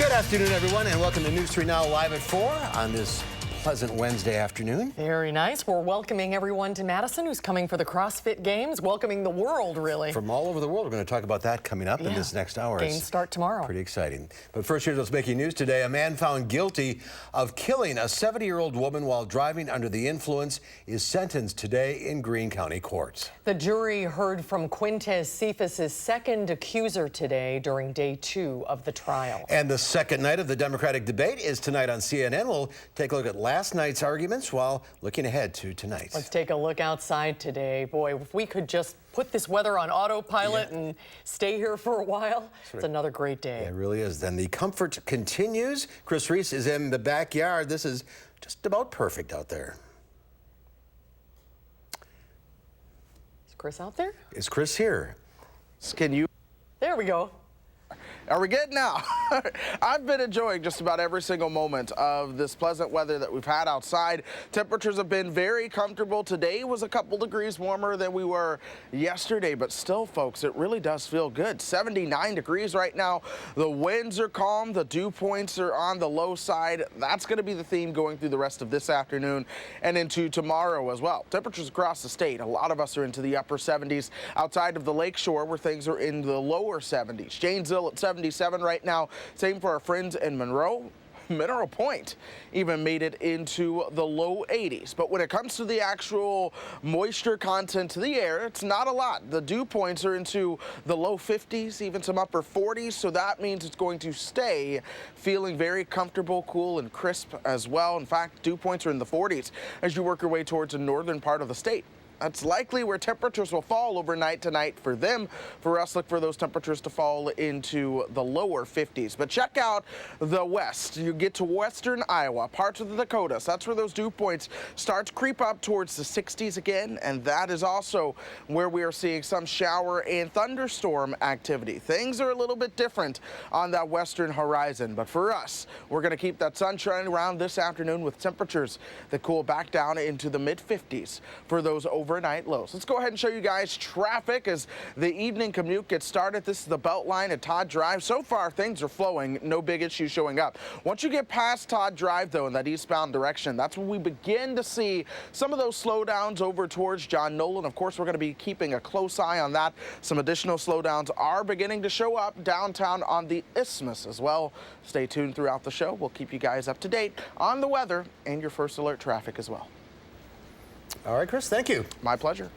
Good afternoon, everyone, and welcome to News 3 Now live at 4 on this pleasant Wednesday afternoon. Very nice. We're welcoming everyone to Madison, who's coming for the CrossFit Games, welcoming the world, really. From all over the world. We're going to talk about that coming up in this next hour. Games start tomorrow. Pretty exciting. But first, here's what's making news today. A man found guilty of killing a 70-year-old woman while driving under the influence is sentenced today in Greene County courts. The jury heard from Quintez Cephas' second accuser today during day 2 of the trial. And the second night of the Democratic debate is tonight on CNN. We'll take a look at last night's arguments while looking ahead to tonight. Let's take a look outside today. Boy, if we could just put this weather on autopilot and stay here for a while, it's another great day. Yeah, it really is. Then the comfort continues. Chris Reese is in the backyard. This is just about perfect out there. Is Chris out there? Is Chris here? Can you? There we go. Are we good now? I've been enjoying just about every single moment of this pleasant weather that we've had outside. Temperatures have been very comfortable. Today was a couple degrees warmer than we were yesterday, but still, folks, it really does feel good. 79 degrees right now. The winds are calm. The dew points are on the low side. That's going to be the theme going through the rest of this afternoon and into tomorrow as well. Temperatures across the state, a lot of us are into the upper 70s outside of the lakeshore where things are in the lower 70s. Janesville at 77 right now. Same for our friends in Monroe. Mineral Point even made it into the low 80s. But when it comes to the actual moisture content to the air, it's not a lot. The dew points are into the low 50s, even some upper 40s. So that means it's going to stay feeling very comfortable, cool, and crisp as well. In fact, dew points are in the 40s as you work your way towards the northern part of the state. That's likely where temperatures will fall overnight tonight for them. For us, look for those temperatures to fall into the lower 50s. But check out the west. You get to western Iowa, parts of the Dakotas. That's where those dew points start to creep up towards the 60s again. And that is also where we are seeing some shower and thunderstorm activity. Things are a little bit different on that western horizon. But for us, we're going to keep that sunshine around this afternoon with temperatures that cool back down into the mid-50s for those overnight lows. Let's go ahead and show you guys traffic as the evening commute gets started. This is the Beltline at Todd Drive. So far, things are flowing. No big issues showing up. Once you get past Todd Drive, though, in that eastbound direction, that's when we begin to see some of those slowdowns over towards John Nolan. Of course, we're going to be keeping a close eye on that. Some additional slowdowns are beginning to show up downtown on the Isthmus as well. Stay tuned throughout the show. We'll keep you guys up to date on the weather and your first alert traffic as well. All right, Chris, thank you. My pleasure.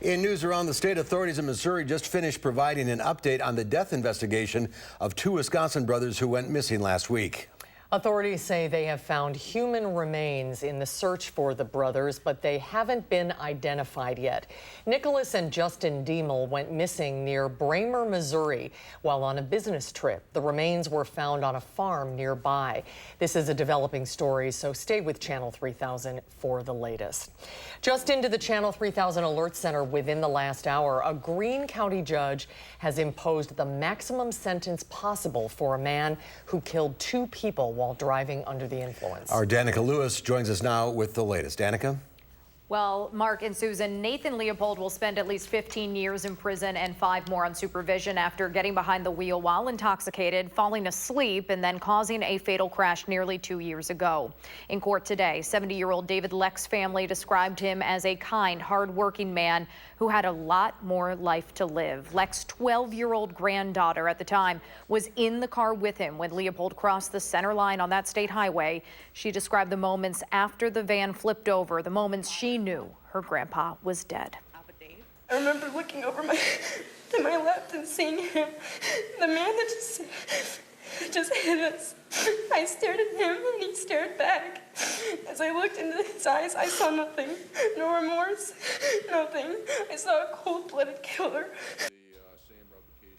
In news around the state, authorities in Missouri just finished providing an update on the death investigation of 2 Wisconsin brothers who went missing last week. Authorities say they have found human remains in the search for the brothers, but they haven't been identified yet. Nicholas and Justin Diemel went missing near Bramer, Missouri, while on a business trip. The remains were found on a farm nearby. This is a developing story, so stay with Channel 3000 for the latest. Just into the Channel 3000 Alert Center within the last hour, a Greene County judge has imposed the maximum sentence possible for a man who killed 2 people while driving under the influence. Our Danica Lewis joins us now with the latest. Danica? Well, Mark and Susan, Nathan Leopold will spend at least 15 years in prison and 5 more on supervision after getting behind the wheel while intoxicated, falling asleep, and then causing a fatal crash nearly 2 years ago. In court today, 70-year-old David Leck's family described him as a kind, hard-working man who had a lot more life to live. Leck's 12-year-old granddaughter at the time was in the car with him when Leopold crossed the center line on that state highway. She described the moments after the van flipped over, the moments she knew her grandpa was dead. I remember looking over to my left and seeing him, the man that just hit us. I stared at him and he stared back. As I looked into his eyes, I saw nothing. No remorse, nothing. I saw a cold-blooded killer.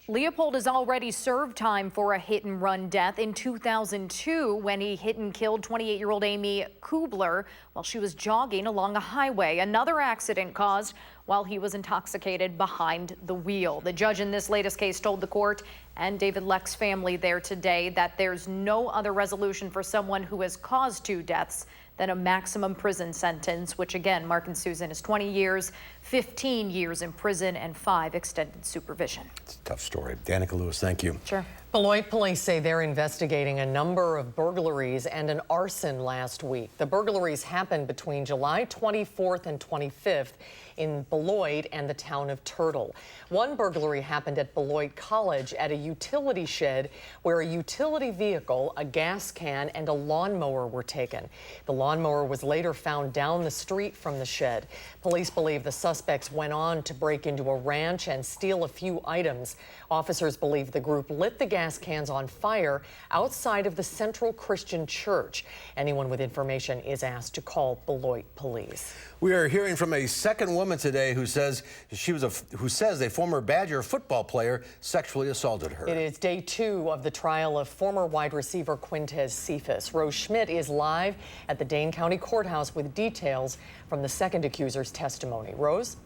Leopold has already served time for a hit-and-run death in 2002 when he hit and killed 28-year-old Amy Kubler while she was jogging along a highway. Another accident caused while he was intoxicated behind the wheel. The judge in this latest case told the court and David Leck's family there today that there's no other resolution for someone who has caused 2 deaths than a maximum prison sentence, which again, Mark and Susan, is 20 years, 15 years in prison and 5 extended supervision. It's a tough story. Danica Lewis, thank you. Sure. Beloit police say they're investigating a number of burglaries and an arson last week. The burglaries happened between July 24th and 25th in Beloit and the town of Turtle. One burglary happened at Beloit College at a utility shed where a utility vehicle, a gas can, and a lawnmower were taken. The lawnmower was later found down the street from the shed. Police believe the suspects went on to break into a ranch and steal a few items. Officers believe the group lit the gas cans on fire outside of the Central Christian Church. Anyone with information is asked to call Beloit police. We are hearing from a second woman today who says a former Badger football player sexually assaulted her. It is day 2 of the trial of former wide receiver Quintez Cephas. Rose Schmidt is live at the Dane County Courthouse with details from the second accuser's testimony. Rose?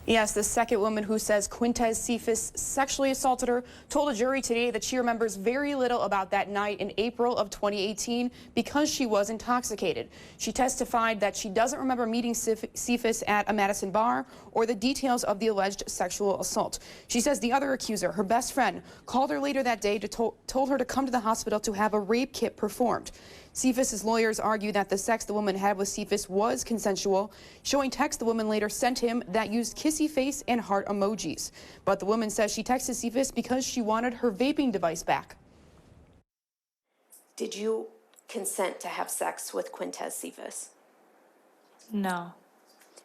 Yes, the second woman who says Quintez Cephas sexually assaulted her told a jury today that she remembers very little about that night in April of 2018 because she was intoxicated. She testified that she doesn't remember meeting Cephas at a Madison bar or the details of the alleged sexual assault. She says the other accuser, her best friend, called her later that day to told her to come to the hospital to have a rape kit performed. Cephas's lawyers argue that the sex the woman had with Cephas was consensual, showing texts the woman later sent him that used kissy face and heart emojis. But the woman says she texted Cephas because she wanted her vaping device back. Did you consent to have sex with Quintez Cephas? No.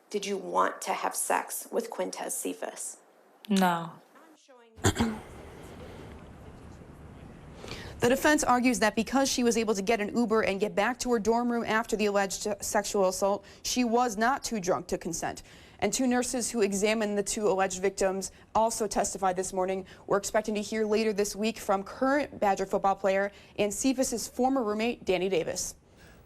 Did you want to have sex with Quintez Cephas? No. The defense argues that because she was able to get an Uber and get back to her dorm room after the alleged sexual assault, she was not too drunk to consent. And 2 nurses who examined the 2 alleged victims also testified this morning. We're expecting to hear later this week from current Badger football player and Cephas's former roommate, Danny Davis.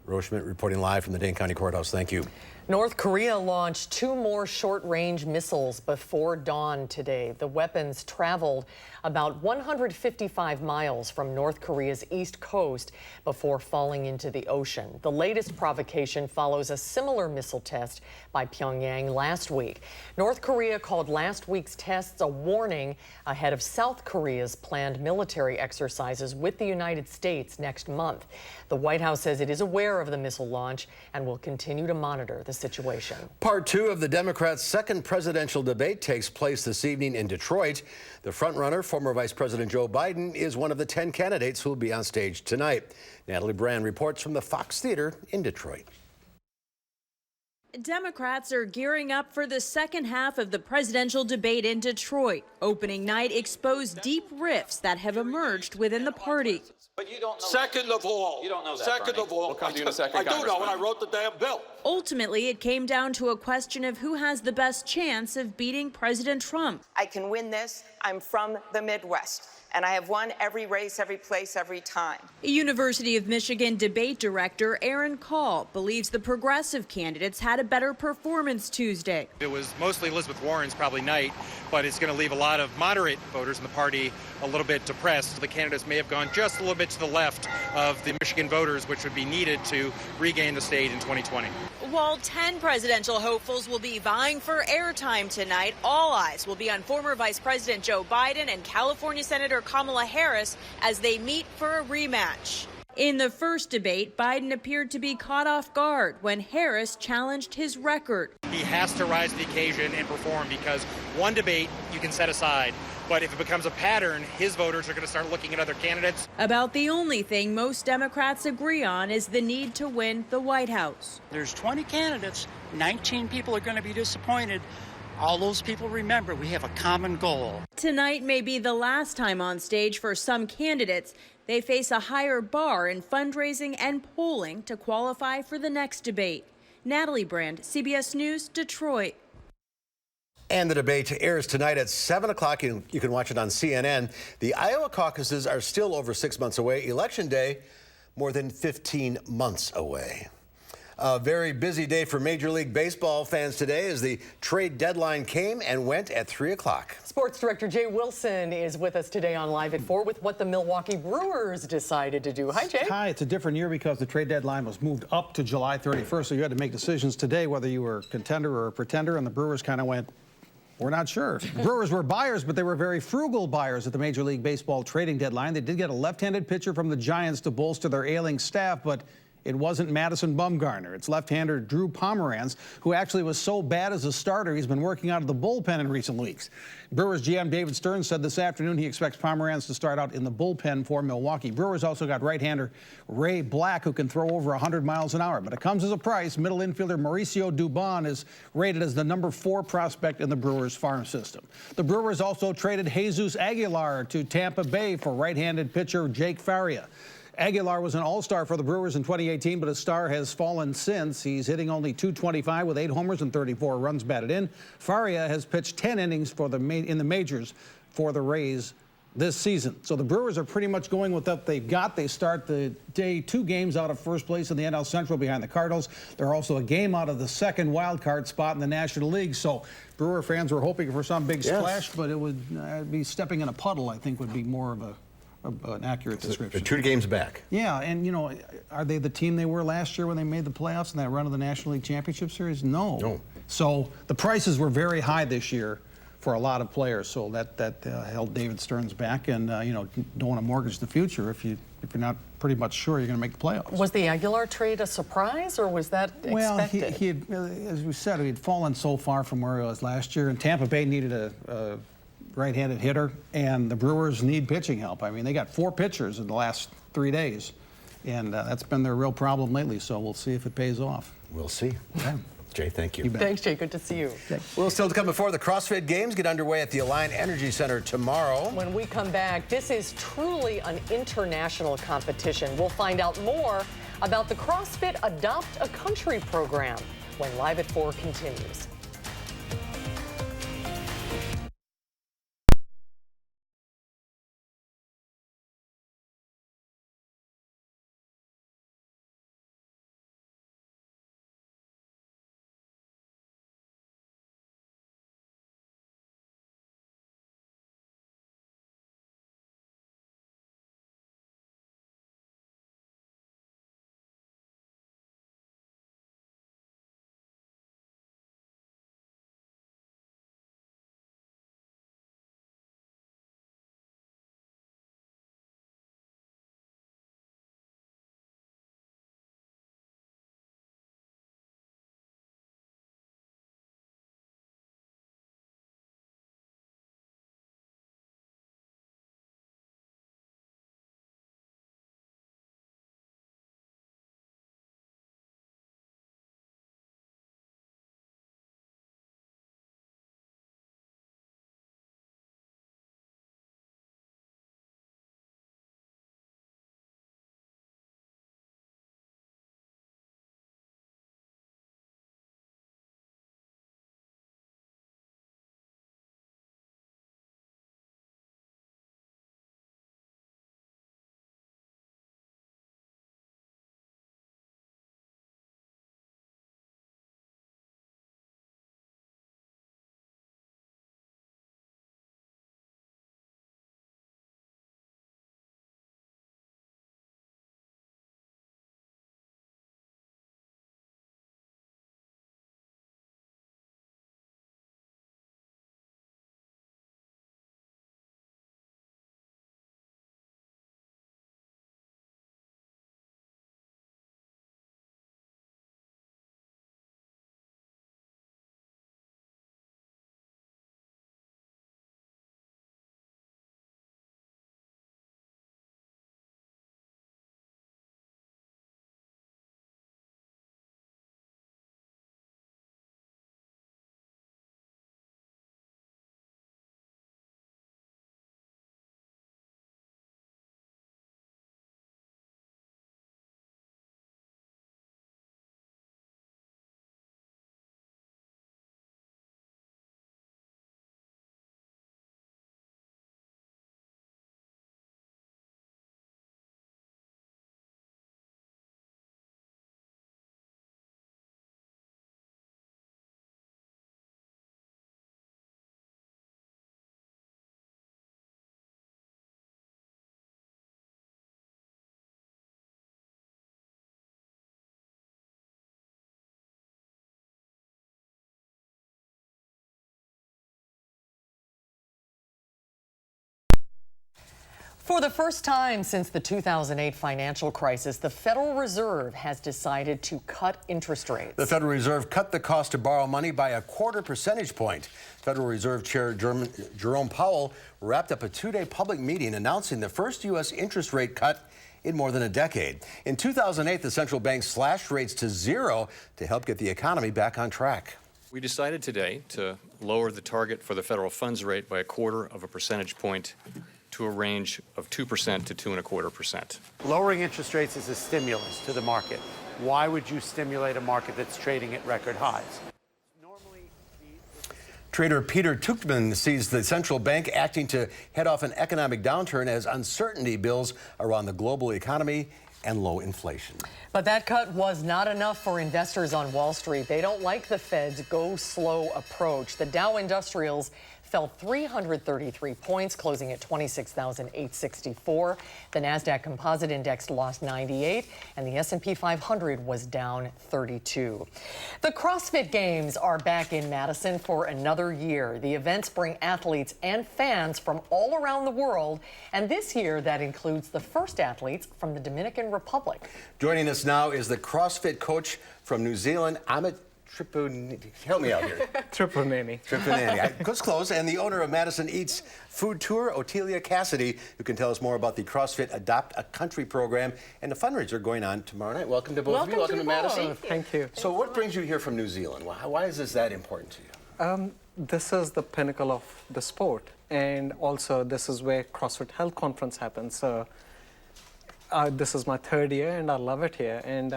Rose Schmidt reporting live from the Dane County Courthouse. Thank you. North Korea launched 2 more short-range missiles before dawn today. The weapons traveled about 155 miles from North Korea's east coast before falling into the ocean. The latest provocation follows a similar missile test by Pyongyang last week. North Korea called last week's tests a warning ahead of South Korea's planned military exercises with the United States next month. The White House says it is aware of the missile launch and will continue to monitor the situation. Part 2 of the Democrats' second presidential debate takes place this evening in Detroit. The frontrunner, former Vice President Joe Biden, is one of the 10 candidates who will be on stage tonight. Natalie Brand reports from the Fox Theater in Detroit. Democrats are gearing up for the second half of the presidential debate in Detroit. Opening night exposed deep rifts that have emerged within the party. But you don't know. Second of all, You don't know that, second Bernie. of all, We'll come to you in a second, I do know, Congressman. and I wrote the damn bill. Ultimately, it came down to a question of who has the best chance of beating President Trump. I can win this. I'm from the Midwest, and I have won every race, every place, every time. University of Michigan debate director Aaron Call believes the progressive candidates had a better performance Tuesday. It was mostly Elizabeth Warren's probably night, but it's going to leave a lot of moderate voters in the party a little bit depressed. The candidates may have gone just a little bit to the left of the Michigan voters, which would be needed to regain the state in 2020. While 10 presidential hopefuls will be vying for airtime tonight, all eyes will be on former Vice President Joe Biden and California Senator Kamala Harris as they meet for a rematch. In the first debate, Biden appeared to be caught off guard when Harris challenged his record. He has to rise to the occasion and perform because one debate you can set aside, but if it becomes a pattern, his voters are going to start looking at other candidates. About the only thing most Democrats agree on is the need to win the White House. There's 20 candidates, 19 people are going to be disappointed. All those people remember we have a common goal. Tonight may be the last time on stage for some candidates. They face a higher bar in fundraising and polling to qualify for the next debate. Natalie Brand, CBS News, Detroit. And the debate airs tonight at 7 o'clock. You can watch it on CNN. The Iowa caucuses are still over 6 months away. Election Day, more than 15 months away. A very busy day for Major League Baseball fans today as the trade deadline came and went at 3 o'clock. Sports director Jay Wilson is with us today on Live at 4 with what the Milwaukee Brewers decided to do. Hi, Jay. Hi, it's a different year because the trade deadline was moved up to July 31st, so you had to make decisions today whether you were a contender or a pretender, and the Brewers kind of went, we're not sure. Brewers were buyers, but they were very frugal buyers at the Major League Baseball trading deadline. They did get a left-handed pitcher from the Giants to bolster their ailing staff, but it wasn't Madison Bumgarner. It's left-hander Drew Pomeranz, who actually was so bad as a starter, he's been working out of the bullpen in recent weeks. Brewers GM David Stearns said this afternoon he expects Pomeranz to start out in the bullpen for Milwaukee. Brewers also got right-hander Ray Black, who can throw over 100 miles an hour, but it comes as a price. Middle infielder Mauricio Dubon is rated as the #4 prospect in the Brewers farm system. The Brewers also traded Jesus Aguilar to Tampa Bay for right-handed pitcher Jake Faria. Aguilar was an all-star for the Brewers in 2018, but his star has fallen since. He's hitting only .225 with 8 homers and 34 runs batted in. Faria has pitched 10 innings in the majors for the Rays this season. So the Brewers are pretty much going with what they've got. They start the day 2 games out of first place in the NL Central behind the Cardinals. They're also a game out of the second wild card spot in the National League. So Brewer fans were hoping for some big splash, but it would be stepping in a puddle, I think, would be more of an accurate description. 2 games back. Yeah, and, you know, are they the team they were last year when they made the playoffs in that run of the National League Championship Series? No. So the prices were very high this year for a lot of players, so that held David Stearns back, and, you know, don't want to mortgage the future if you're not pretty much sure you're going to make the playoffs. Was the Aguilar trade a surprise, or was that expected? Well, he had, as we said, he had fallen so far from where he was last year, and Tampa Bay needed a right-handed hitter, and the Brewers need pitching help. I mean, they got 4 pitchers in the last 3 days, and that's been their real problem lately, so we'll see if it pays off. We'll see. Yeah. Jay, thank you. Thanks, Jay. Good to see you. Well, still to come before the CrossFit Games get underway at the Alliant Energy Center tomorrow. When we come back, this is truly an international competition. We'll find out more about the CrossFit Adopt a Country program when Live at 4 continues. For the first time since the 2008 financial crisis, the Federal Reserve has decided to cut interest rates. The Federal Reserve cut the cost to borrow money by a 1/4 percentage point. Federal Reserve Chair Jerome Powell wrapped up a 2-day public meeting announcing the first U.S. interest rate cut in more than a decade. In 2008, the central bank slashed rates to 0 to help get the economy back on track. We decided today to lower the target for the federal funds rate by a 1/4 percentage point to a range of 2% to 2.25%. Lowering interest rates is a stimulus to the market. Why would you stimulate a market that's trading at record highs? Trader Peter Tuchman sees the central bank acting to head off an economic downturn as uncertainty builds around the global economy and low inflation. But that cut was not enough for investors on Wall Street. They don't like the Fed's go-slow approach. The Dow Industrials fell 333 points, closing at 26,864. The NASDAQ Composite Index lost 98, and the S&P 500 was down 32. The CrossFit Games are back in Madison for another year. The events bring athletes and fans from all around the world, and this year that includes the first athletes from the Dominican Republic. Joining us now is the CrossFit coach from New Zealand, Amit help me out here. Triponani. That's close. And the owner of Madison Eats Food Tour, Otelia Cassidy, who can tell us more about the CrossFit Adopt a Country program and the fundraiser going on tomorrow night. Welcome to both of you. Welcome to Madison. Thank you. So what brings you here from New Zealand? Why is this that important to you? This is the pinnacle of the sport. And also, this is where CrossFit Health Conference happens. So this is my 3rd year, and I love it here. And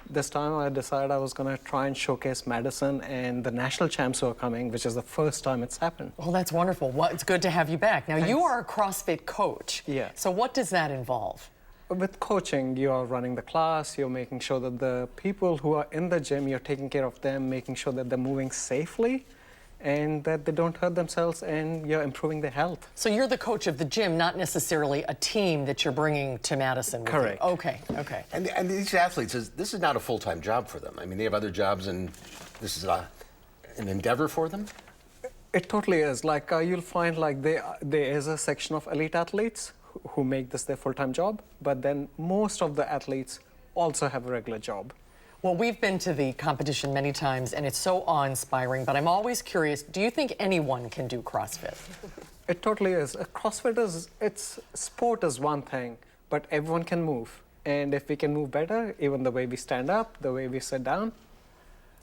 this time I decided I was going to try and showcase Madison and the national champs who are coming, which is the first time it's happened. Well, that's wonderful. Well, it's good to have you back. Now, Thanks. You are a CrossFit coach. Yeah. So what does that involve? With coaching, you're running the class, you're making sure that the people who are in the gym, you're taking care of them, making sure that they're moving safely, and that they don't hurt themselves, and you're improving their health. So you're the coach of the gym, not necessarily a team that you're bringing to Madison with Correct. you. Okay. And these athletes, this is not a full-time job for them. I mean, they have other jobs, and this is an endeavor for them? It totally is. Like, you'll find like there is a section of elite athletes who make this their full-time job, but then most of the athletes also have a regular job. Well, we've been to the competition many times, and it's so awe-inspiring, but I'm always curious, do you think anyone can do CrossFit? It totally is. CrossFit sport is one thing, but everyone can move. And if we can move better, even the way we stand up, the way we sit down.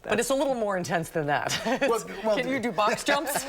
But it's a little more intense than that. Can you do box jumps?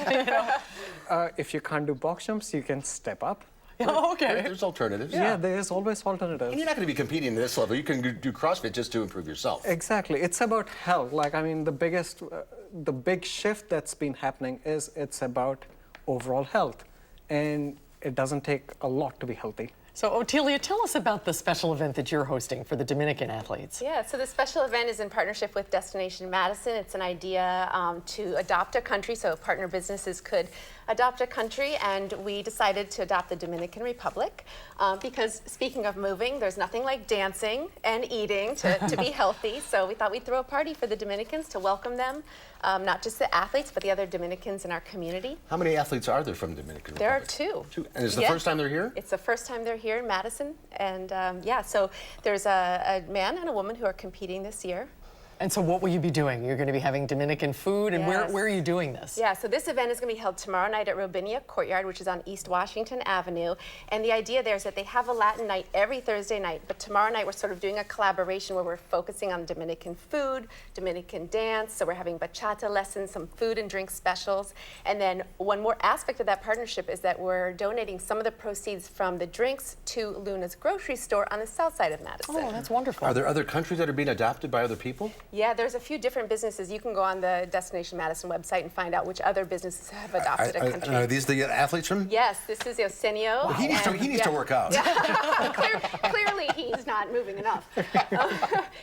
If you can't do box jumps, you can step up. Oh, okay. There's alternatives. Yeah, there is always alternatives. And you're not going to be competing at this level. You can do CrossFit just to improve yourself. Exactly. It's about health. Like, I mean, the big shift that's been happening is it's about overall health. And it doesn't take a lot to be healthy. So, Otelia, tell us about the special event that you're hosting for the Dominican athletes. Yeah, so the special event is in partnership with Destination Madison. It's an idea to adopt a country, so partner businesses could adopt a country, and we decided to adopt the Dominican Republic because, speaking of moving, there's nothing like dancing and eating to be healthy. So we thought we'd throw a party for the Dominicans to welcome them, not just the athletes, but the other Dominicans in our community. How many athletes are there from the Dominican Republic? There are 2. 2. And is it the first time they're here? It's the first time they're here in Madison. And yeah, so there's a man and a woman who are competing this year. And so what will you be doing? You're going to be having Dominican food, and Yes. where are you doing this? Yeah, so this event is going to be held tomorrow night at Robinia Courtyard, which is on East Washington Avenue. And the idea there is that they have a Latin night every Thursday night, but tomorrow night we're sort of doing a collaboration where we're focusing on Dominican food, Dominican dance, so we're having bachata lessons, some food and drink specials. And then one more aspect of that partnership is that we're donating some of the proceeds from the drinks to Luna's grocery store on the south side of Madison. Oh, that's wonderful. Are there other countries that are being adopted by other people? Yeah, there's a few different businesses. You can go on the Destination Madison website and find out which other businesses have adopted a country. Are these the athletes from? Yes, this is Arsenio. Well, he needs to work out. Yeah. Clearly, he's not moving enough.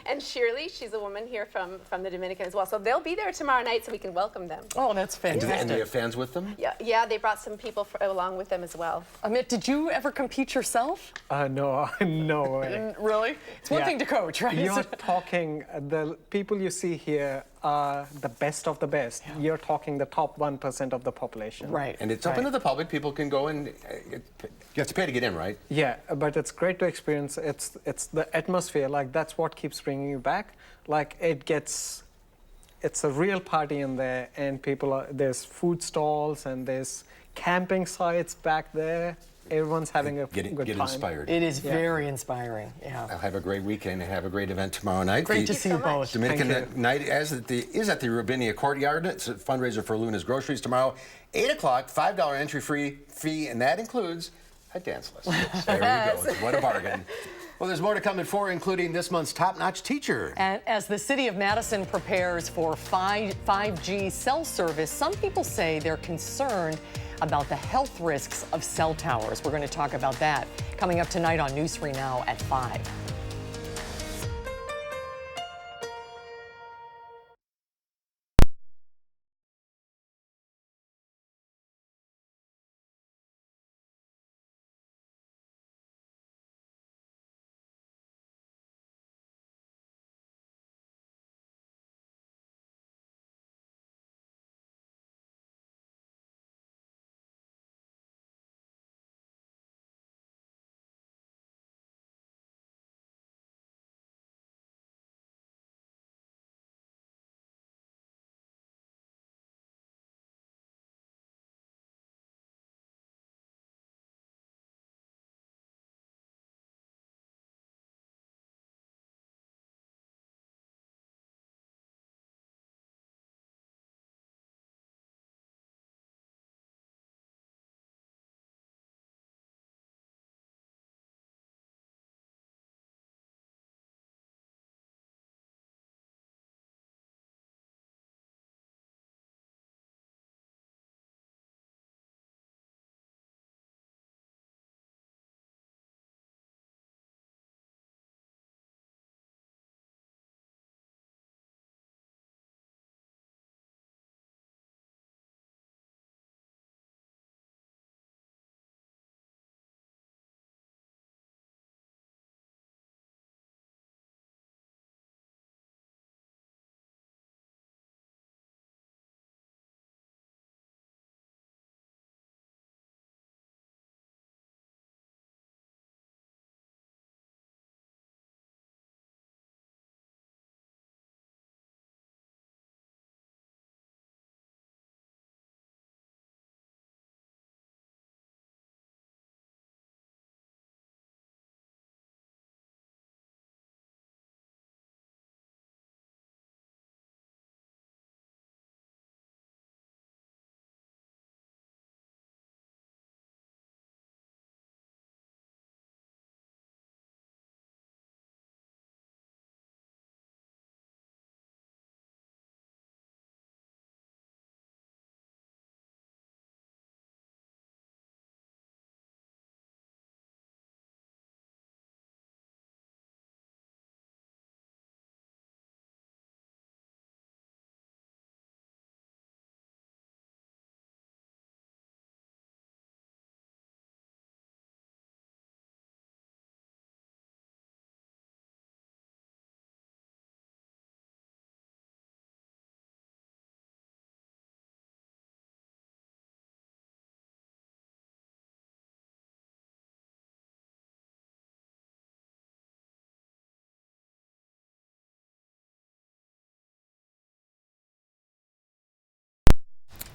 And Shirley, she's a woman here from the Dominican as well. So they'll be there tomorrow night so we can welcome them. Oh, that's fantastic. And do they have fans with them? Yeah, they brought some people along with them as well. Amit, did you ever compete yourself? No way. Really? It's one thing to coach, right? You're talking, the people you see here are the best of the best. Yeah. You're talking the top 1% of the population. Right. And it's open to the public. People can go and you have to pay to get in, right? Yeah, but it's great to experience. It's the atmosphere. Like, that's what keeps bringing you back. Like, it's a real party in there, and there's food stalls and there's camping sites back there. Everyone's having a good time. Get inspired. It is very inspiring. Yeah. I'll have a great weekend and have a great event tomorrow night. Great to see you both. Dominican night is at the Rubinia Courtyard. It's a fundraiser for Luna's Groceries tomorrow. 8 o'clock, $5 entry fee, and that includes a dance lesson. There you go. What a bargain. Well, there's more to come at 4, including this month's top-notch teacher. And as the city of Madison prepares for 5G cell service, some people say they're concerned about the health risks of cell towers. We're going to talk about that coming up tonight on News 3 Now at 5.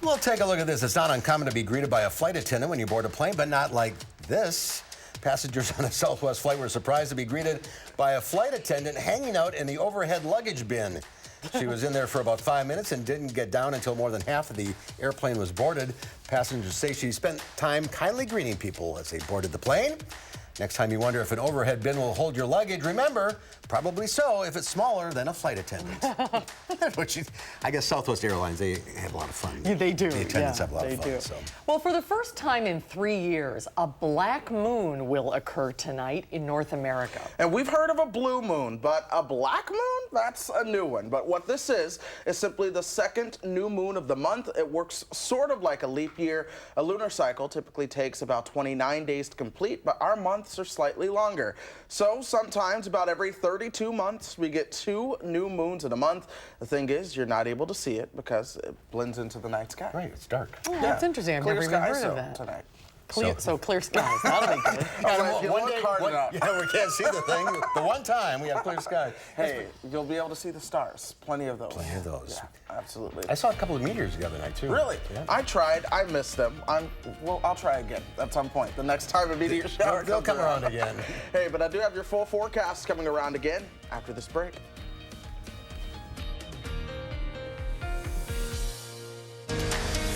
Well, take a look at this. It's not uncommon to be greeted by a flight attendant when you board a plane, but not like this. Passengers on a Southwest flight were surprised to be greeted by a flight attendant hanging out in the overhead luggage bin. She was in there for about 5 minutes and didn't get down until more than half of the airplane was boarded. Passengers say she spent time kindly greeting people as they boarded the plane. Next time you wonder if an overhead bin will hold your luggage, remember, probably so if it's smaller than a flight attendant. Which I guess Southwest Airlines, they have a lot of fun. Yeah, they do. The attendants have a lot of fun. So. Well, for the first time in 3 years, a black moon will occur tonight in North America. And we've heard of a blue moon, but a black moon? That's a new one. But what this is simply the second new moon of the month. It works sort of like a leap year. A lunar cycle typically takes about 29 days to complete, but our month months or slightly longer. So sometimes about every 32 months, we get 2 new moons in a month. The thing is, you're not able to see it because it blends into the night sky. Right, it's dark. Oh, that's interesting. I've never even heard of that. Tonight. So clear skies. That'll be good. Yeah, we can't see the thing. The one time we have clear skies. Hey, you'll be able to see the stars. Plenty of those. Plenty of those. Yeah, absolutely. I saw a couple of meteors the other night, too. Really? Yeah. I tried. I missed them. I'll try again at some point. The next time a meteor shower They'll come around again. Hey, but I do have your full forecast coming around again after this break.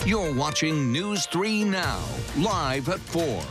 You're watching News 3 Now, live at 4.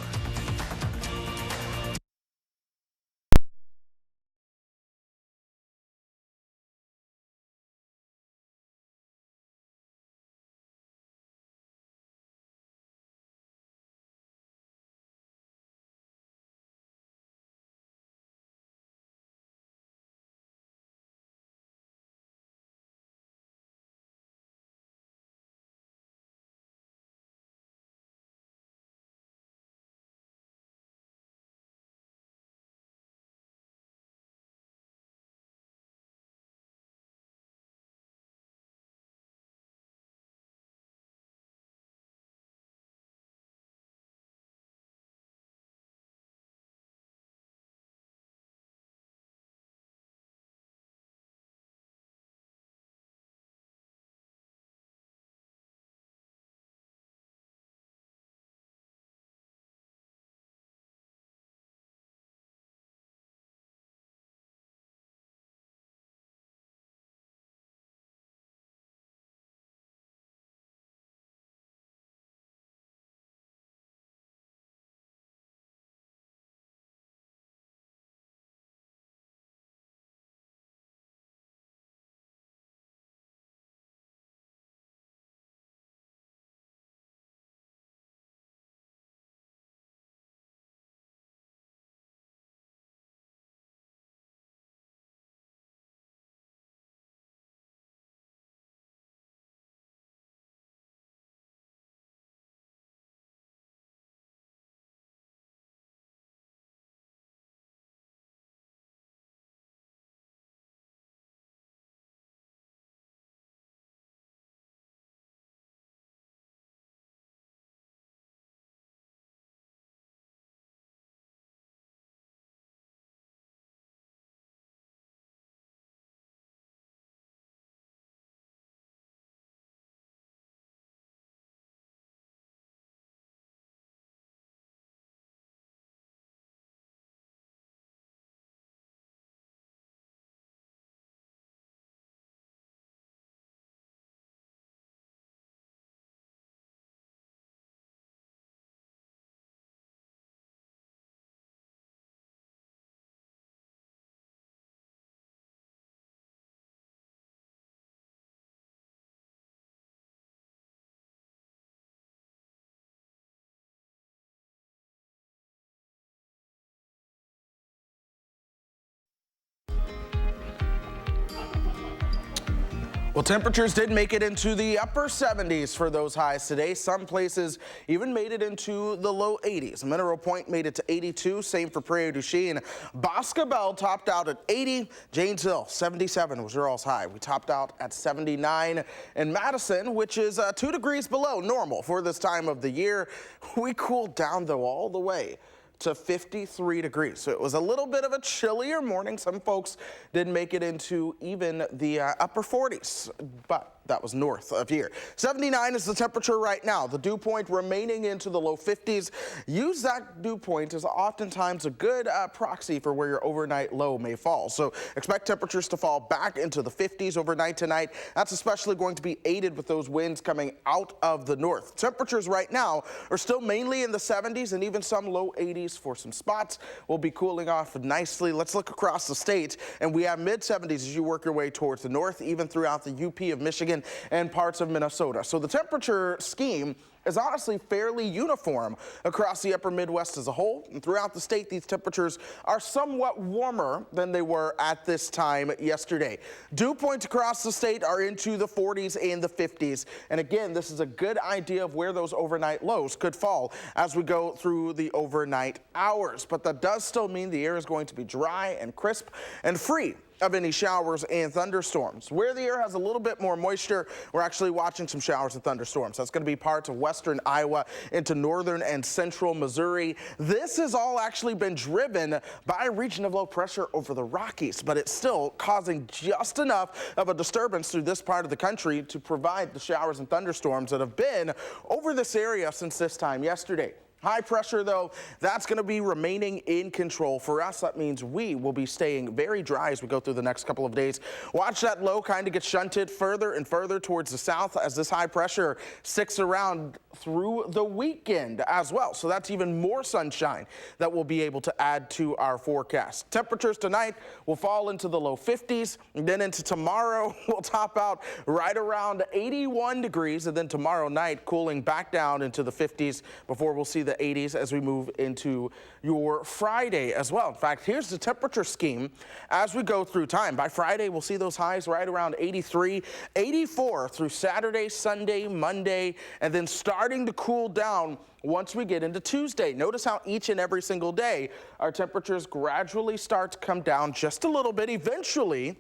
Well, temperatures did make it into the upper 70s for those highs today. Some places even made it into the low 80s. Mineral Point made it to 82. Same for Prairie du Chien. Boscobel topped out at 80. Janes Hill, 77 was your all's high. We topped out at 79. And Madison, which is 2 degrees below normal for this time of the year, we cooled down, though, all the way to 53 degrees. So it was a little bit of a chillier morning. Some folks did make it into even the upper 40s, but that was north of here. 79 is the temperature right now. The dew point remaining into the low 50s. Use that dew point as oftentimes a good proxy for where your overnight low may fall. So expect temperatures to fall back into the 50s overnight tonight. That's especially going to be aided with those winds coming out of the north. Temperatures right now are still mainly in the 70s and even some low 80s for some spots. We'll be cooling off nicely. Let's look across the state, and we have mid 70s as you work your way towards the north, even throughout the UP of Michigan. Michigan and parts of Minnesota. So the temperature scheme is honestly fairly uniform across the upper Midwest as a whole. And throughout the state, these temperatures are somewhat warmer than they were at this time yesterday. Dew points across the state are into the 40s and the 50s. And again, this is a good idea of where those overnight lows could fall as we go through the overnight hours. But that does still mean the air is going to be dry and crisp and free of any showers and thunderstorms. Where the air has a little bit more moisture, we're actually watching some showers and thunderstorms. That's going to be parts of western Iowa into northern and central Missouri. This has all actually been driven by a region of low pressure over the Rockies, but it's still causing just enough of a disturbance through this part of the country to provide the showers and thunderstorms that have been over this area since this time yesterday. High pressure, though, that's going to be remaining in control for us. That means we will be staying very dry as we go through the next couple of days. Watch that low kind of get shunted further and further towards the south as this high pressure sticks around through the weekend as well. So that's even more sunshine that we'll be able to add to our forecast. Temperatures tonight will fall into the low 50s, and then into tomorrow we'll top out right around 81 degrees, and then tomorrow night cooling back down into the 50s before we'll see the 80s as we move into your Friday as well. In fact, here's the temperature scheme as we go through time. By Friday, we'll see those highs right around 83, 84 through Saturday, Sunday, Monday, and then starting to cool down once we get into Tuesday. Notice how each and every single day our temperatures gradually start to come down just a little bit, eventually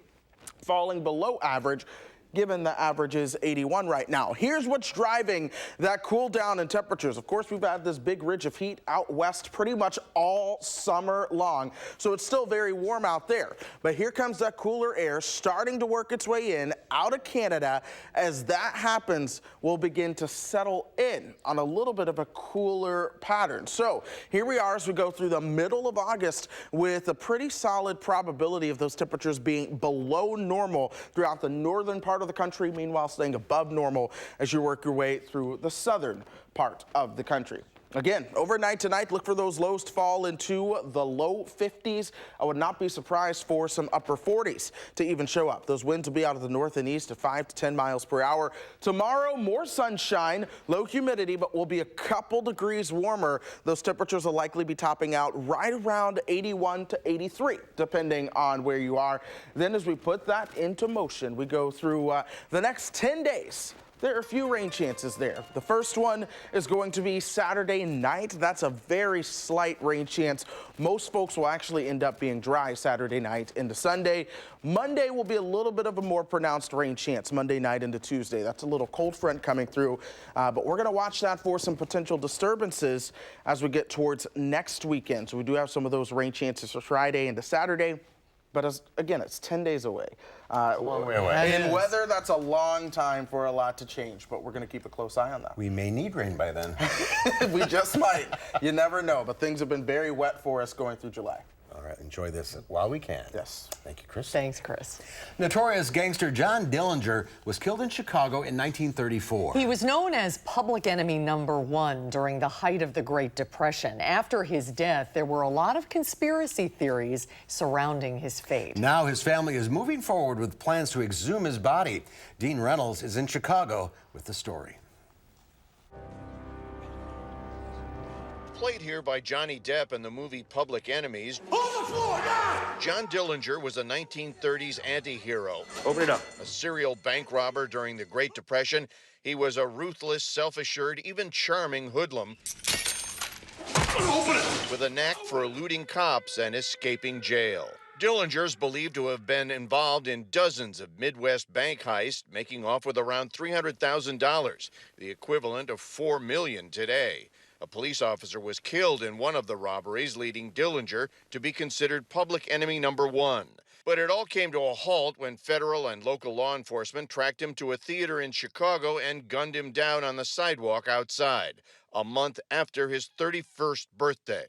falling below average, given the average is 81 right now. Here's what's driving that cool down in temperatures. Of course, we've had this big ridge of heat out west pretty much all summer long, so it's still very warm out there. But here comes that cooler air starting to work its way in out of Canada. As that happens, we'll begin to settle in on a little bit of a cooler pattern. So here we are as we go through the middle of August with a pretty solid probability of those temperatures being below normal throughout the northern part of the country, meanwhile staying above normal as you work your way through the southern part of the country. Again, overnight tonight, look for those lows to fall into the low 50s. I would not be surprised for some upper 40s to even show up. Those winds will be out of the north and east at 5 to 10 miles per hour. Tomorrow, more sunshine, low humidity, but will be a couple degrees warmer. Those temperatures will likely be topping out right around 81 to 83, depending on where you are. Then as we put that into motion, we go through the next 10 days. There are a few rain chances there. The first one is going to be Saturday night. That's a very slight rain chance. Most folks will actually end up being dry Saturday night into Sunday. Monday will be a little bit of a more pronounced rain chance Monday night into Tuesday. That's a little cold front coming through, but we're going to watch that for some potential disturbances as we get towards next weekend. So we do have some of those rain chances for Friday into Saturday. But again, it's 10 days away. A long way away. In weather, that's a long time for a lot to change, but we're going to keep a close eye on that. We may need rain by then. We just might. You never know, but things have been very wet for us going through July. All right, enjoy this while we can. Yes. Thank you, Chris. Thanks, Chris. Notorious gangster John Dillinger was killed in Chicago in 1934. He was known as public enemy #1 during the height of the Great Depression. After his death, there were a lot of conspiracy theories surrounding his fate. Now his family is moving forward with plans to exhume his body. Dean Reynolds is in Chicago with the story. Played here by Johnny Depp in the movie Public Enemies. On the floor now! John Dillinger was a 1930s anti-hero. Open it up. A serial bank robber during the Great Depression. He was a ruthless, self-assured, even charming hoodlum. Open it! With a knack for eluding cops and escaping jail. Dillinger's believed to have been involved in dozens of Midwest bank heists, making off with around $300,000, the equivalent of $4 million today. A police officer was killed in one of the robberies, leading Dillinger to be considered public enemy #1. But it all came to a halt when federal and local law enforcement tracked him to a theater in Chicago and gunned him down on the sidewalk outside, a month after his 31st birthday.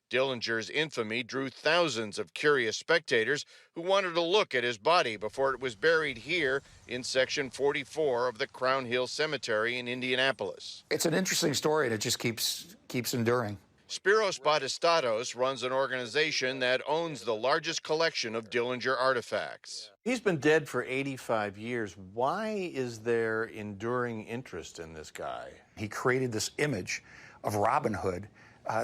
Dillinger's infamy drew thousands of curious spectators who wanted to look at his body before it was buried here in Section 44 of the Crown Hill Cemetery in Indianapolis. It's an interesting story, and it just keeps enduring. Spiros Batistatos runs an organization that owns the largest collection of Dillinger artifacts. He's been dead for 85 years. Why is there enduring interest in this guy? He created this image of Robin Hood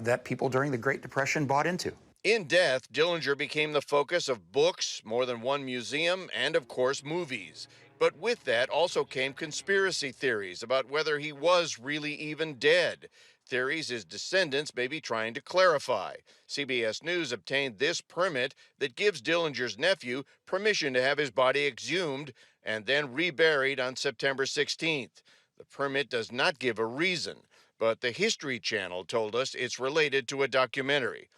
that people during the Great Depression bought into. In death, Dillinger became the focus of books, more than one museum, and of course, movies. But with that also came conspiracy theories about whether he was really even dead. Theories his descendants may be trying to clarify. CBS News obtained this permit that gives Dillinger's nephew permission to have his body exhumed and then reburied on September 16th. The permit does not give a reason, but the History Channel told us it's related to a documentary.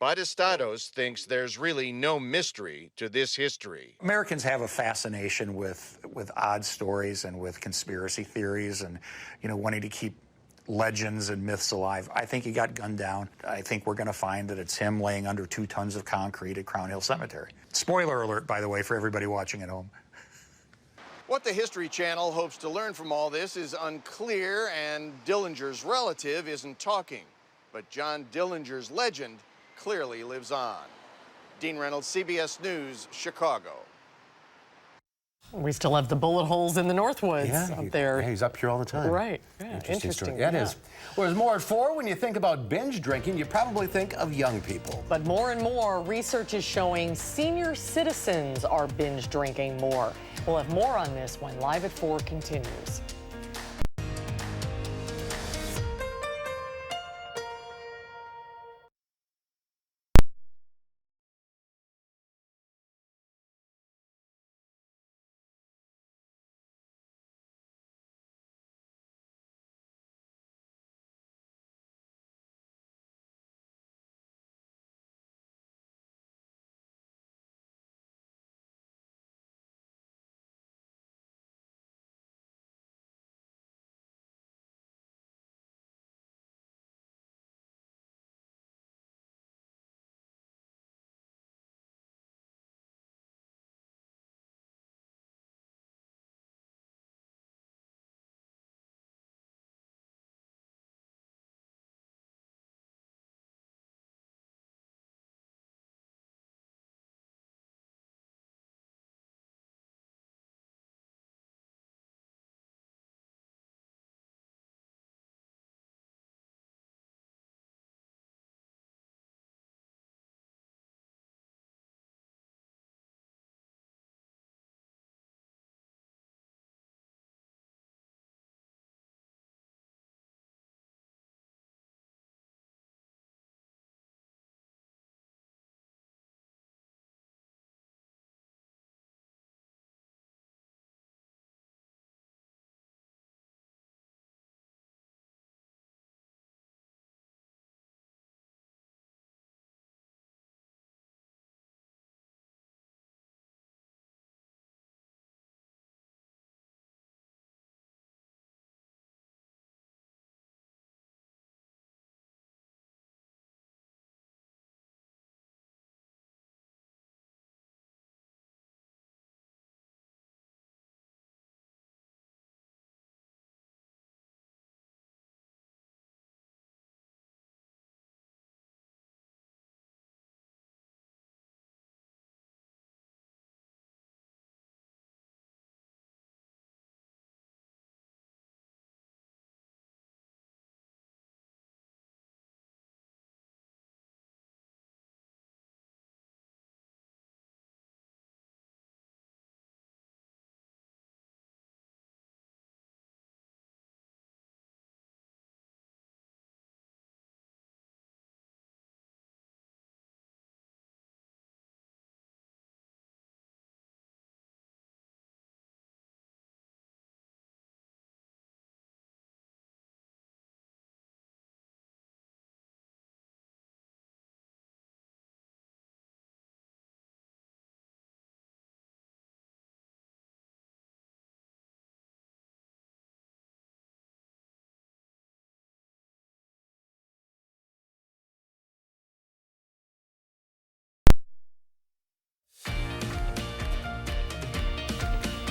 Batistatos thinks there's really no mystery to this history. Americans have a fascination with odd stories and with conspiracy theories and, wanting to keep legends and myths alive. I think he got gunned down. I think we're going to find that it's him laying under 2 tons of concrete at Crown Hill Cemetery. Spoiler alert, by the way, for everybody watching at home. What the History Channel hopes to learn from all this is unclear, and Dillinger's relative isn't talking. But John Dillinger's legend clearly lives on. Dean Reynolds, CBS News, Chicago. We still have the bullet holes in the Northwoods up there. Yeah, he's up here all the time. Right. Yeah, interesting story. Yeah, it is. Well, there's more at 4. When you think about binge drinking, you probably think of young people. But more and more research is showing senior citizens are binge drinking more. We'll have more on this when Live at 4 continues.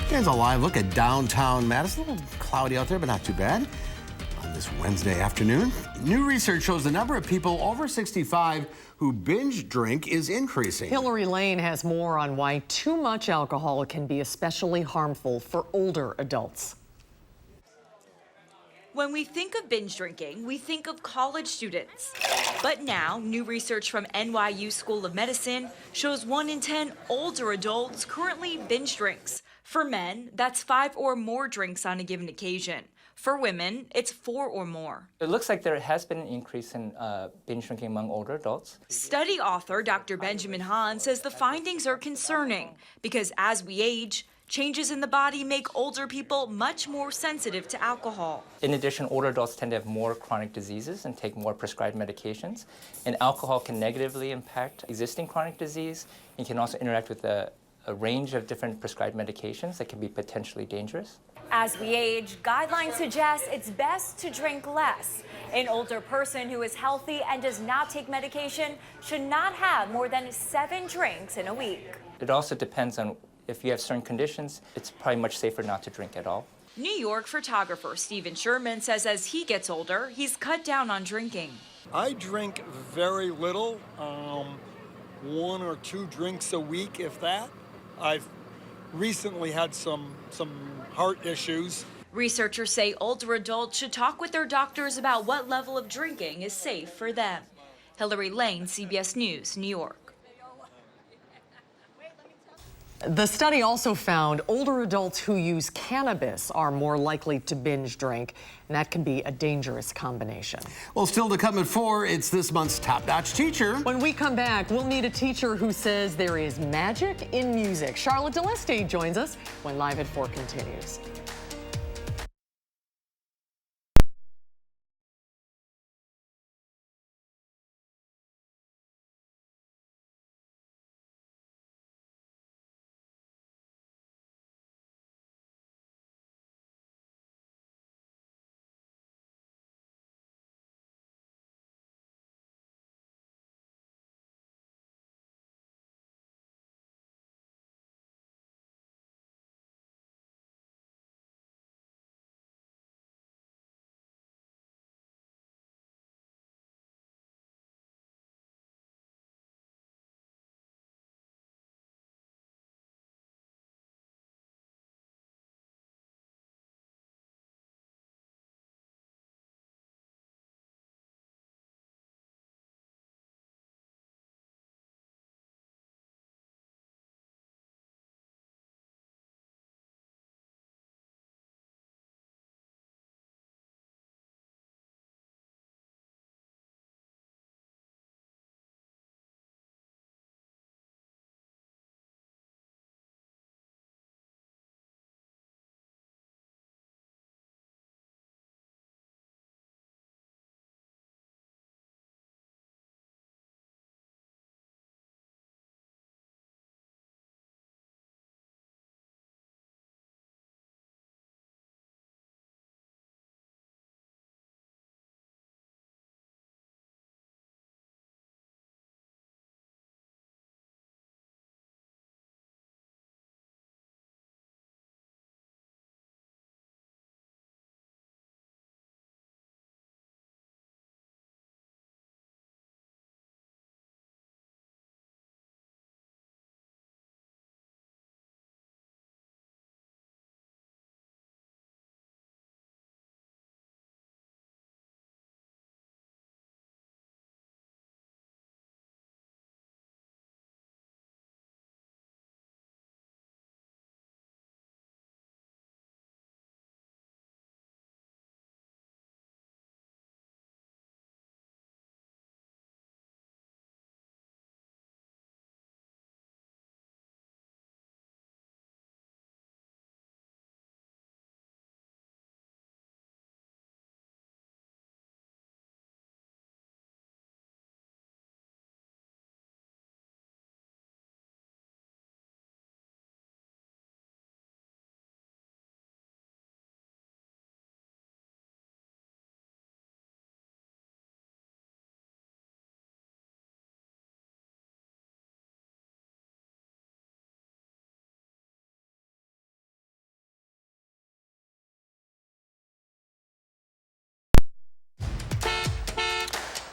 Here's a live look at downtown Madison. A little cloudy out there, but not too bad. On this Wednesday afternoon. New research shows the number of people over 65 who binge drink is increasing. Hillary Lane has more on why too much alcohol can be especially harmful for older adults. When we think of binge drinking, we think of college students. But now, new research from NYU School of Medicine shows 1 in 10 older adults currently binge drinks. For men, that's 5 or more drinks on a given occasion. For women, it's 4 or more. It looks like there has been an increase in binge drinking among older adults. Study author Dr. Benjamin Hahn says the findings are concerning because as we age, changes in the body make older people much more sensitive to alcohol. In addition, older adults tend to have more chronic diseases and take more prescribed medications. And alcohol can negatively impact existing chronic disease and can also interact with a range of different prescribed medications that can be potentially dangerous. As we age, guidelines suggest it's best to drink less. An older person who is healthy and does not take medication should not have more than 7 drinks in a week. It also depends on if you have certain conditions, it's probably much safer not to drink at all. New York photographer Stephen Sherman says as he gets older, he's cut down on drinking. I drink very little, 1 or 2 drinks a week, if that. I've recently had some heart issues. Researchers say older adults should talk with their doctors about what level of drinking is safe for them. Hillary Lane, CBS News, New York. The study also found older adults who use cannabis are more likely to binge drink, and that can be a dangerous combination. Well, still to come at 4, it's this month's top-notch teacher. When we come back, we'll meet a teacher who says there is magic in music. Charlotte Deleste joins us when Live at 4 continues.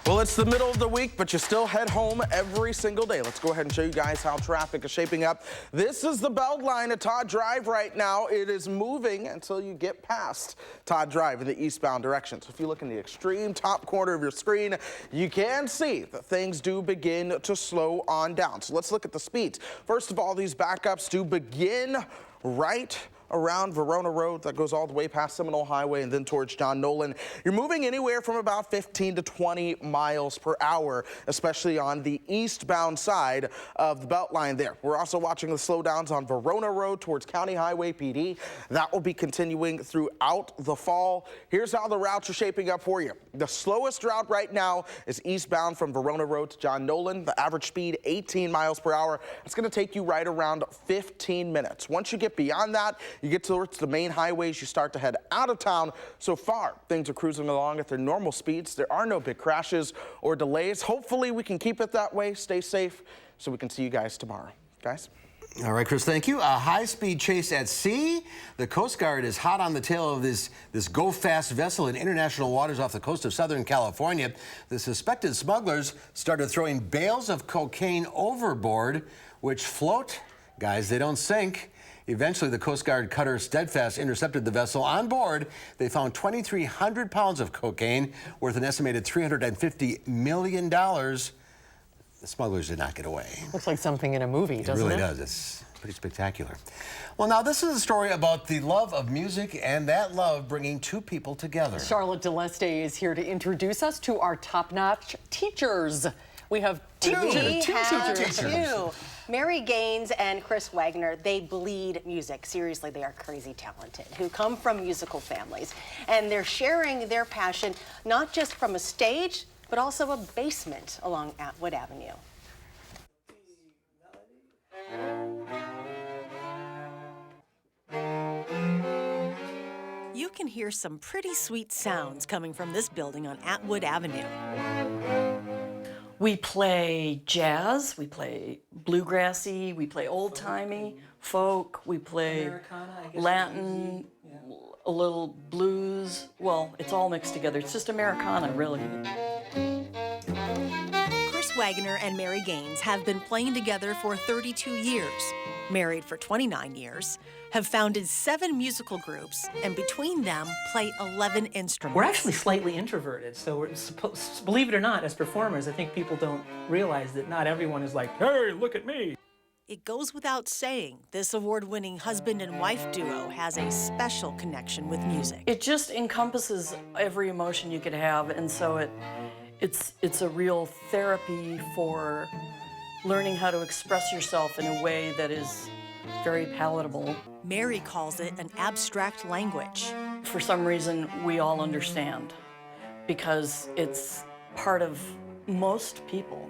Well, it's the middle of the week, but you still head home every single day. Let's go ahead and show you guys how traffic is shaping up. This is the Beltline at Todd Drive right now. It is moving until you get past Todd Drive in the eastbound direction. So if you look in the extreme top corner of your screen, you can see that things do begin to slow on down. So let's look at the speeds. First of all, these backups do begin right around Verona Road that goes all the way past Seminole Highway and then towards John Nolan. You're moving anywhere from about 15 to 20 miles per hour, especially on the eastbound side of the Beltline there. We're also watching the slowdowns on Verona Road towards County Highway PD. That will be continuing throughout the fall. Here's how the routes are shaping up for you. The slowest route right now is eastbound from Verona Road to John Nolan. The average speed 18 miles per hour. It's going to take you right around 15 minutes. Once you get beyond that, you get towards the main highways, you start to head out of town. So far, things are cruising along at their normal speeds. There are no big crashes or delays. Hopefully, we can keep it that way. Stay safe so we can see you guys tomorrow. Guys? All right, Chris, thank you. A high-speed chase at sea. The Coast Guard is hot on the tail of this go-fast vessel in international waters off the coast of Southern California. The suspected smugglers started throwing bales of cocaine overboard, which float. Guys, they don't sink. Eventually, the Coast Guard cutter Steadfast intercepted the vessel. On board, they found 2,300 pounds of cocaine worth an estimated $350 million. The smugglers did not get away. Looks like something in a movie, doesn't it? It really does. It's pretty spectacular. Well, now this is a story about the love of music and that love bringing two people together. Charlotte DeLeste is here to introduce us to our top-notch teachers. We have two teachers. Mary Gaines and Chris Wagner, they bleed music. Seriously, they are crazy talented, who come from musical families. And they're sharing their passion, not just from a stage, but also a basement along Atwood Avenue. You can hear some pretty sweet sounds coming from this building on Atwood Avenue. We play jazz, we play bluegrassy, we play old-timey, folk, we play Latin, a little blues. Well, it's all mixed together. It's just Americana, really. Chris Wagner and Mary Gaines have been playing together for 32 years, married for 29 years, have founded 7 musical groups, and between them play 11 instruments. We're actually slightly introverted, so we're believe it or not, as performers, I think people don't realize that not everyone is like, hey, look at me. It goes without saying, this award-winning husband and wife duo has a special connection with music. It just encompasses every emotion you could have, and so it's a real therapy for learning how to express yourself in a way that is very palatable. Mary calls it an abstract language. For some reason, we all understand, because it's part of most people.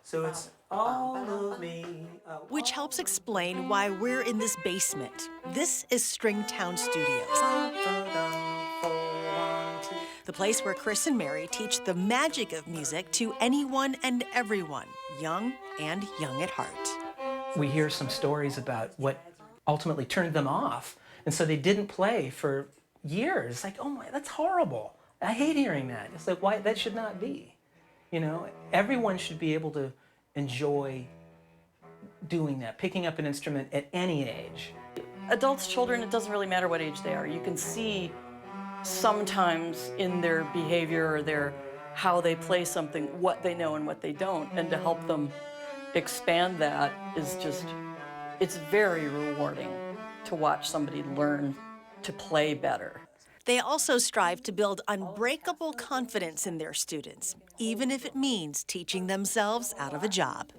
So it's all of me. Which helps explain why we're in this basement. This is Stringtown Studios, the place where Chris and Mary teach the magic of music to anyone and everyone, young and young at heart. We hear some stories about what ultimately turned them off, and so they didn't play for years. It's like, oh my, that's horrible. I hate hearing that. It's like, why? That should not be. You know, everyone should be able to enjoy doing that, picking up an instrument at any age. Adults, children, it doesn't really matter what age they are. You can see sometimes in their behavior or how they play something, what they know and what they don't, and to help them expand that is just, it's very rewarding to watch somebody learn to play better. They also strive to build unbreakable confidence in their students, even if it means teaching themselves out of a job.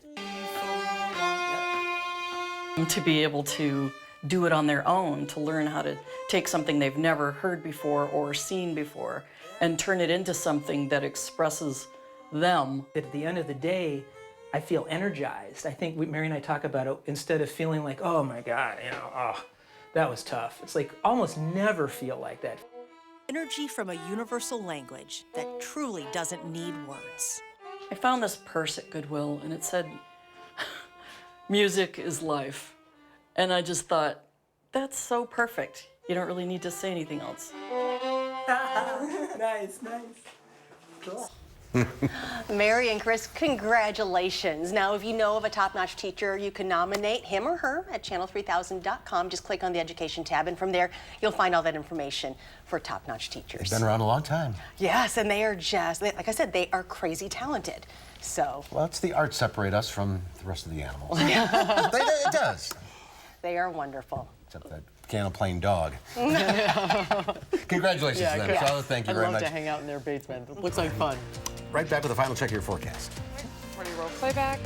To be able to do it on their own, to learn how to take something they've never heard before or seen before and turn it into something that expresses them. At the end of the day, I feel energized. I think Mary and I talk about it, instead of feeling like, oh my God, you know, oh, that was tough. It's like almost never feel like that. Energy from a universal language that truly doesn't need words. I found this purse at Goodwill and it said, music is life. And I just thought, that's so perfect. You don't really need to say anything else. Nice, nice. Cool. Mary and Chris, congratulations. Now, if you know of a top-notch teacher, you can nominate him or her at channel3000.com. Just click on the education tab, and from there, you'll find all that information for top-notch teachers. They've been around a long time. Yes, and they are just, like I said, they are crazy talented. So. Well, it's the art separate us from the rest of the animals. It does. They are wonderful. Except that can of plain dog. Congratulations to them. Charlotte, thank you very much. I'd love to hang out in their basement. It looks like fun. Right back with the final check of your forecast. Ready, roll playback.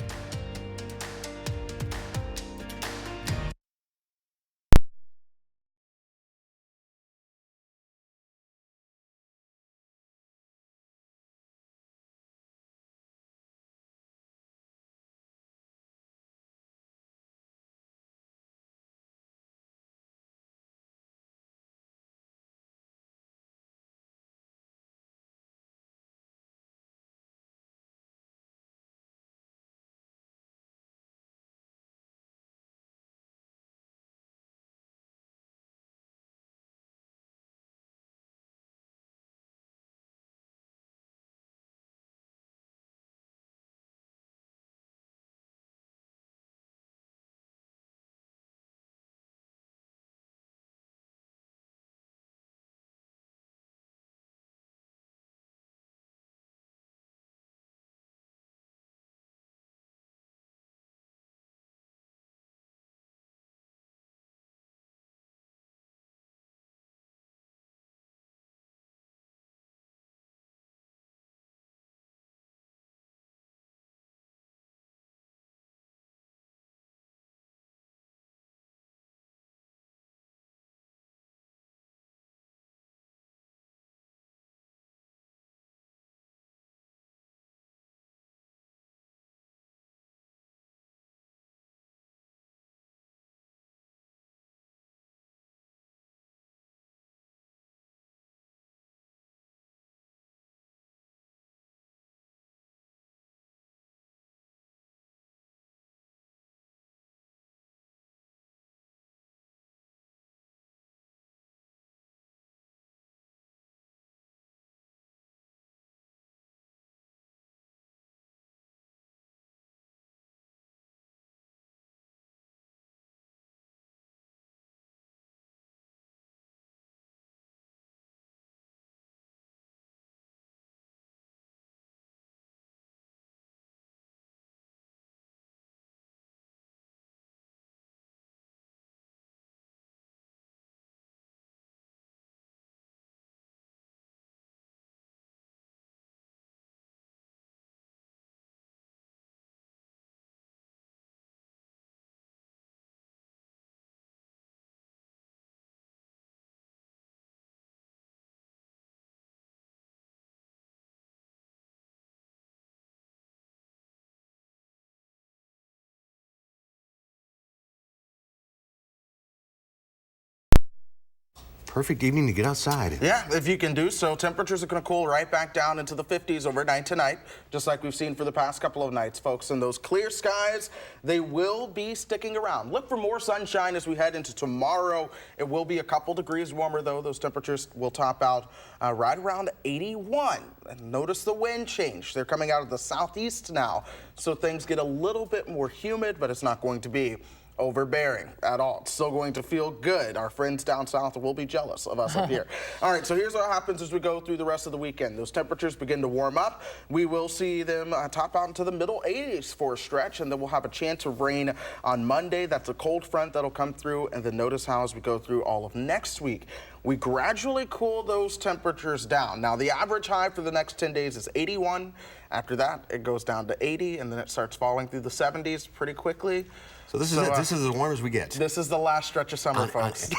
Perfect evening to get outside. Yeah, if you can do so. Temperatures are going to cool right back down into the 50s overnight tonight, just like we've seen for the past couple of nights, folks. And those clear skies, they will be sticking around. Look for more sunshine as we head into tomorrow. It will be a couple degrees warmer, though. Those temperatures will top out right around 81. And notice the wind change. They're coming out of the southeast now, so things get a little bit more humid, but it's not going to be overbearing at all. It's still going to feel good. Our friends down south will be jealous of us up here. All right, so here's what happens as we go through the rest of the weekend. Those temperatures begin to warm up. We will see them top out into the middle 80s for a stretch, and then we'll have a chance of rain on Monday. That's a cold front that'll come through, and then notice how as we go through all of next week, we gradually cool those temperatures down. Now, the average high for the next 10 days is 81. After that, it goes down to 80, and then it starts falling through the 70s pretty quickly. So this is it. This is as warm as we get. This is the last stretch of summer, folks.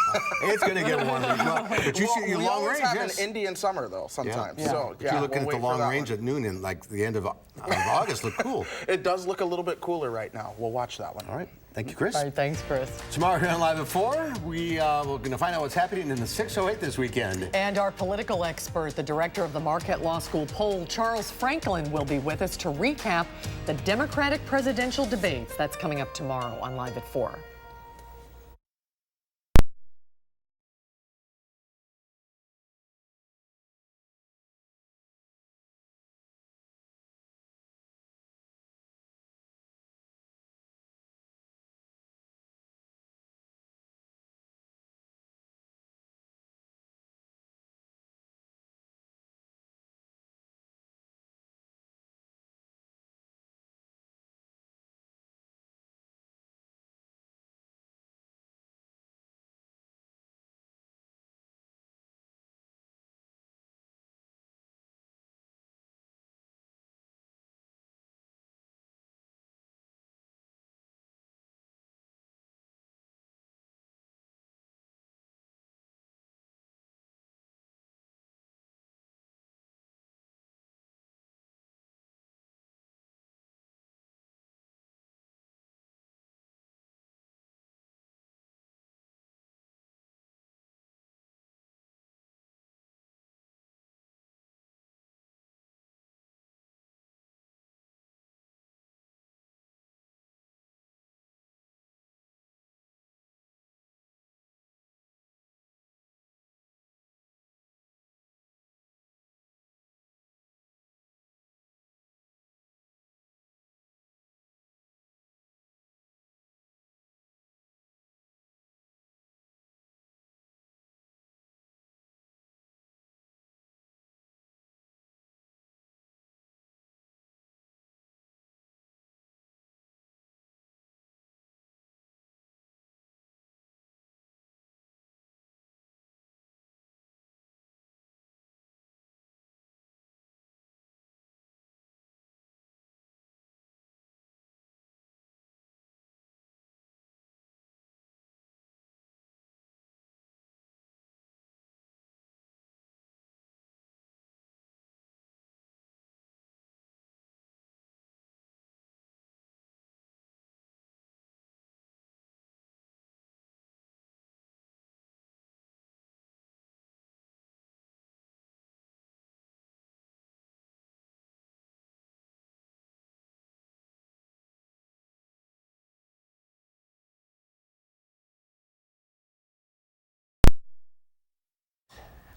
It's going to get warmer. But you see your we long always range. have an Indian summer, though, sometimes. Yeah. So, But you're looking at the we'll long range at noon and like the end of August look cool. It does look a little bit cooler right now. We'll watch that one. All right. Thank you, Chris. All right, thanks, Chris. Tomorrow here on Live at 4, we're going to find out what's happening in the 608 this weekend. And our political expert, the director of the Marquette Law School poll, Charles Franklin, will be with us to recap the Democratic presidential debates. That's coming up tomorrow on Live at 4.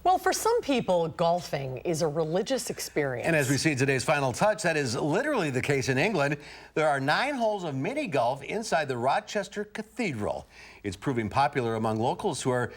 Well, for some people, golfing is a religious experience. And as we see today's final touch, that is literally the case in England. There are 9 holes of mini golf inside the Rochester Cathedral. It's proving popular among locals who are